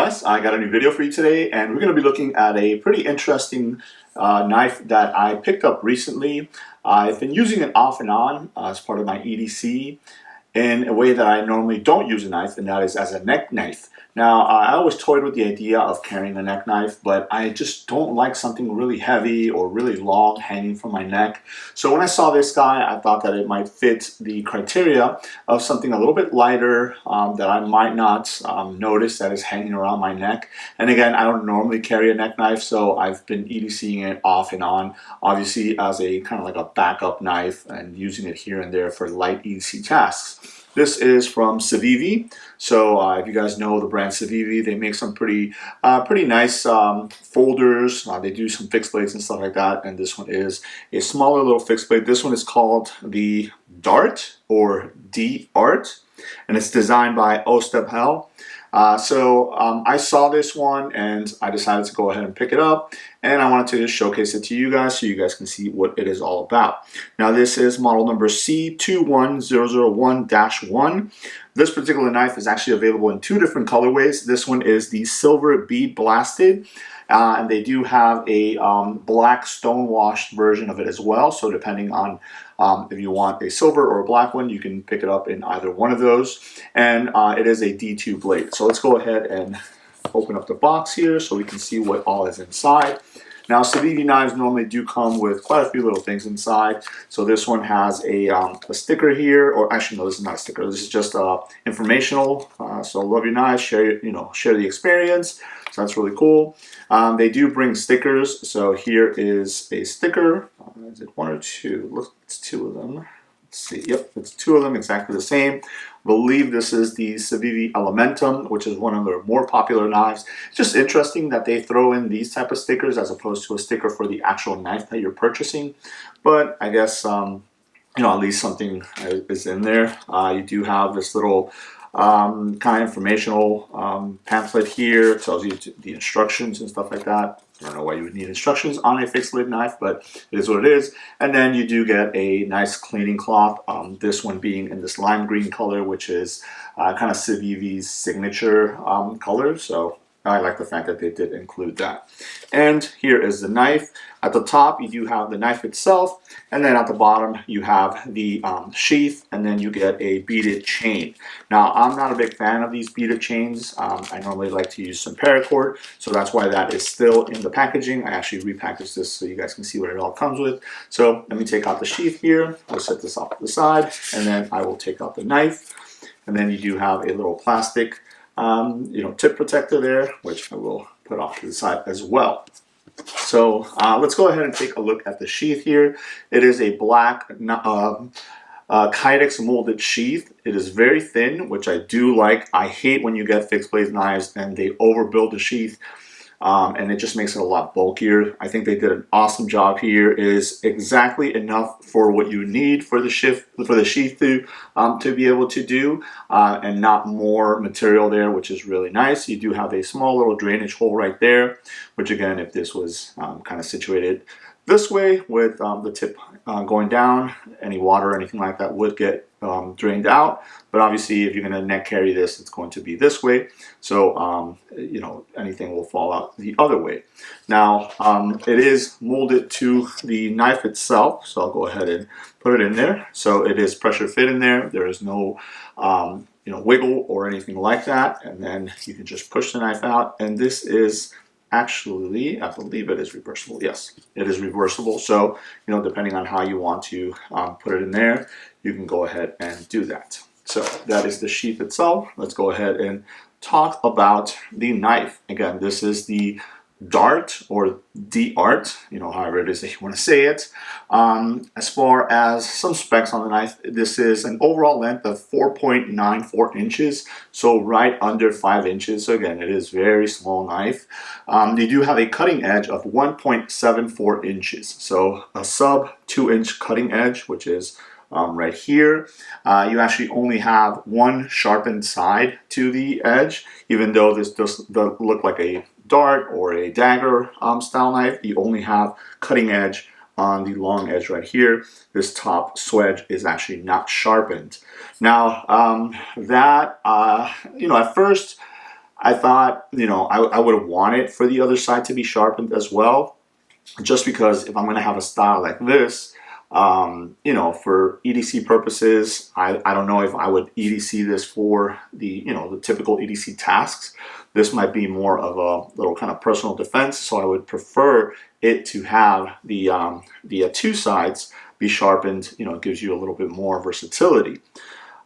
guys, I got a new video for you today, and we're going to be looking at a pretty interesting knife that I picked up recently. I've been using it off and on as part of my EDC in a way that I normally don't use a knife, and that is as a neck knife. Now, I always toyed with the idea of carrying a neck knife, but I just don't like something really heavy or really long hanging from my neck. So when I saw this guy, I thought that it might fit the criteria of something a little bit lighter that I might not notice that is hanging around my neck. And again, I don't normally carry a neck knife, so I've been EDCing it off and on, obviously as a kind of like a backup knife and using it here and there for light EDC tasks. This is from Civivi. So if you guys know the brand Civivi, they make some pretty nice folders. They do some fixed blades and stuff like that. And this one is a smaller little fixed blade. This one is called the Dart or D-Art, and it's designed by Ostep. I saw this one and I decided to go ahead and pick it up, and I wanted to just showcase it to you guys so you guys can see what it is all about. Now this is model number C21001-1. This particular knife is actually available in two different colorways. This one is the silver bead blasted. And they do have a black stone-washed version of it as well. So depending on if you want a silver or a black one, you can pick it up in either one of those. And it is a D2 blade. So let's go ahead and open up the box here so we can see what all is inside. Now, Civivi knives normally do come with quite a few little things inside. So this one has a sticker here, or actually no, this is not a sticker. This is just informational. So love your knives, share the experience. So that's really cool. They do bring stickers. So here is a sticker. Is it one or two? Look, it's two of them. Let's see. Yep, it's two of them, exactly the same. I believe this is the Civivi Elementum, which is one of their more popular knives. It's just interesting that they throw in these type of stickers as opposed to a sticker for the actual knife that you're purchasing. But I guess at least something is in there. You do have this little kind of informational pamphlet here. It tells you the instructions and stuff like that. I don't know why you would need instructions on a fixed blade knife, but it is what it is. And then you do get a nice cleaning cloth, this one being in this lime green color, which is kind of Civivi's signature color. So I like the fact that they did include that. And here is the knife. At the top, you do have the knife itself, and then at the bottom, you have the sheath, and then you get a beaded chain. Now, I'm not a big fan of these beaded chains. I normally like to use some paracord, so that's why that is still in the packaging. I actually repackaged this so you guys can see what it all comes with. So let me take out the sheath here. I'll set this off to the side, and then I will take out the knife. And then you do have a little plastic tip protector there, which I will put off to the side as well. So let's go ahead and take a look at the sheath here. It is a black Kydex molded sheath. It is very thin, which I do like. I hate when you get fixed blade knives and they overbuild the sheath. And it just makes it a lot bulkier. I think they did an awesome job here. It is exactly enough for what you need for the sheath to be able to do, and not more material there, which is really nice. You do have a small little drainage hole right there, which again, if this was kind of situated this way with the tip going down, any water or anything like that would get drained out. But obviously, if you're going to neck carry this, it's going to be this way. So, anything will fall out the other way. Now, it is molded to the knife itself. So I'll go ahead and put it in there. So it is pressure fit in there. There is no, wiggle or anything like that. And then you can just push the knife out. And this is actually, I believe it is reversible. Yes, it is reversible. So, depending on how you want to put it in there, you can go ahead and do that. So that is the sheath itself. Let's go ahead and talk about the knife. Again, this is the Dart or D-Art, however it is that you want to say it. As far as some specs on the knife, this is an overall length of 4.94 inches, so right under 5 inches. So again, it is a very small knife. They do have a cutting edge of 1.74 inches, so a sub 2-inch cutting edge, which is right here. You actually only have one sharpened side to the edge, even though this does look like a dart or a dagger style knife. You only have cutting edge on the long edge right here. This top swedge is actually not sharpened. Now at first I thought, I would have wanted for the other side to be sharpened as well, just because if I'm going to have a style like this, for EDC purposes, I don't know if I would EDC this for the typical EDC tasks. This might be more of a little kind of personal defense, so I would prefer it to have the two sides be sharpened. It gives you a little bit more versatility.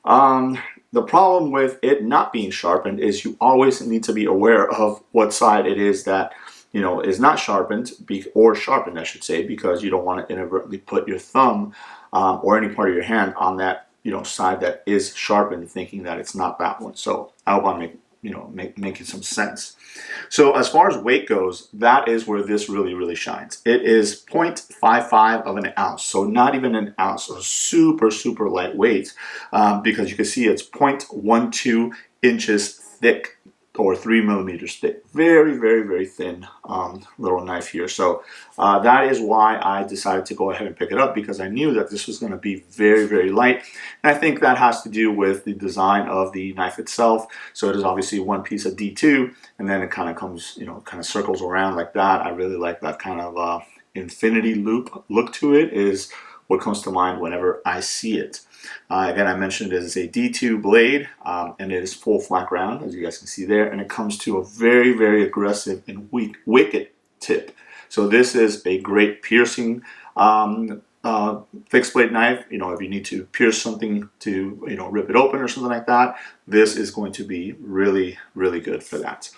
The problem with it not being sharpened is you always need to be aware of what side it is that is not sharpened, or sharpened I should say, because you don't want to inadvertently put your thumb or any part of your hand on that side that is sharpened, thinking that it's not that one. So I hope I'm making some sense. So as far as weight goes, that is where this really shines. It is 0.55 of an ounce, so not even an ounce, so super lightweight, because you can see it's 0.12 inches thick, or 3 millimeters thick. Very thin little knife here. So that is why I decided to go ahead and pick it up, because I knew that this was going to be very light. And I think that has to do with the design of the knife itself. So it is obviously one piece of D2, and then it kind of comes, kind of circles around like that. I really like that kind of infinity loop look to it, is what comes to mind whenever I see it. Again, I mentioned it is a D2 blade, and it is full flat ground, as you guys can see there, and it comes to a very aggressive and wicked tip. So this is a great piercing fixed blade knife. If you need to pierce something to rip it open or something like that, this is going to be really good for that.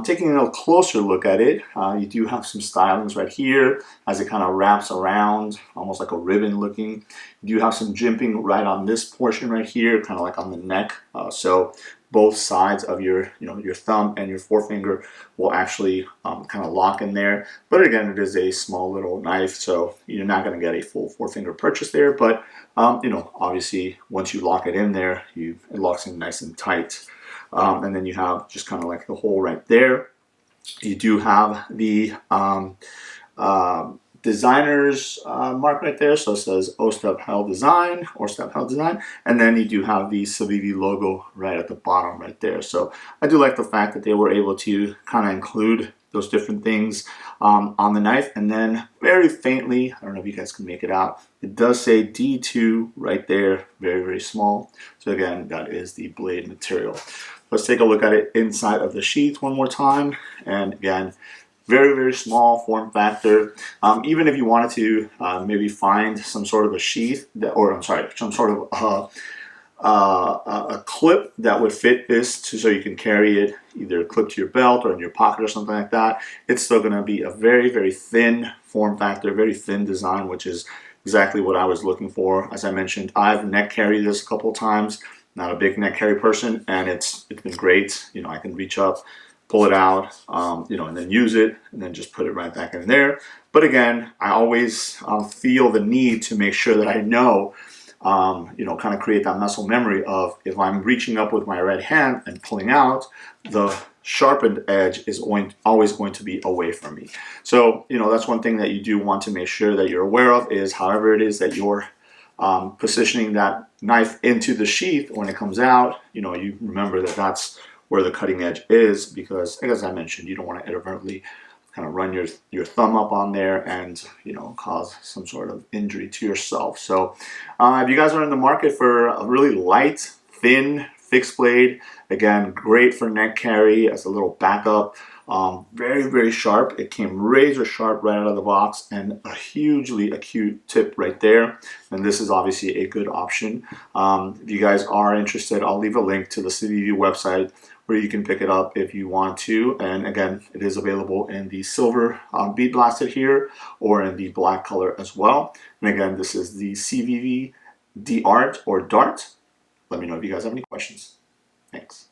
Taking a closer look at it, you do have some stylings right here as it kind of wraps around, almost like a ribbon looking. You do have some jimping right on this portion right here, kind of like on the neck. So both sides of your your thumb and your forefinger will actually kind of lock in there. But again, it is a small little knife, so you're not going to get a full forefinger purchase there. But obviously ononce you lock it in there, it locks in nice and tight. And then you have just kind of like the hole right there. You do have the designer's mark right there, so it says O Step Hell Design or Step Hell Design, and then you do have the Civivi logo right at the bottom right there. So I do like the fact that they were able to kind of include those different things on the knife. And then very faintly, I don't know if you guys can make it out, it does say D2 right there, very small. So again, that is the blade material. Let's take a look at it inside of the sheath one more time. And again, very small form factor. Even if you wanted to maybe find some sort of a sheath, some sort of a clip that would fit this, so you can carry it either clipped to your belt or in your pocket or something like that, it's still going to be a very thin form factor, very thin design, which is exactly what I was looking for. As I mentioned, I've neck carried this a couple of times. Not a big neck carry person, and it's been great. I can reach up, pull it out, and then use it, and then just put it right back in there. But again, I always feel the need to make sure that I know, kind of create that muscle memory of, if I'm reaching up with my right hand and pulling out, the sharpened edge is always going to be away from me. So, that's one thing that you do want to make sure that you're aware of, is however it is that you're positioning that knife into the sheath when it comes out, you remember that that's where the cutting edge is, because as I mentioned, you don't want to inadvertently kind of run your thumb up on there and cause some sort of injury to yourself. So if you guys are in the market for a really light, thin, fixed blade, again, great for neck carry as a little backup. Very sharp. It came razor sharp right out of the box, and a hugely acute tip right there. And this is obviously a good option. If you guys are interested, I'll leave a link to the Civivi website where you can pick it up if you want to. And again, it is available in the silver bead blasted here, or in the black color as well. And again, this is the Civivi Dart or Dart. Let me know if you guys have any questions. Thanks.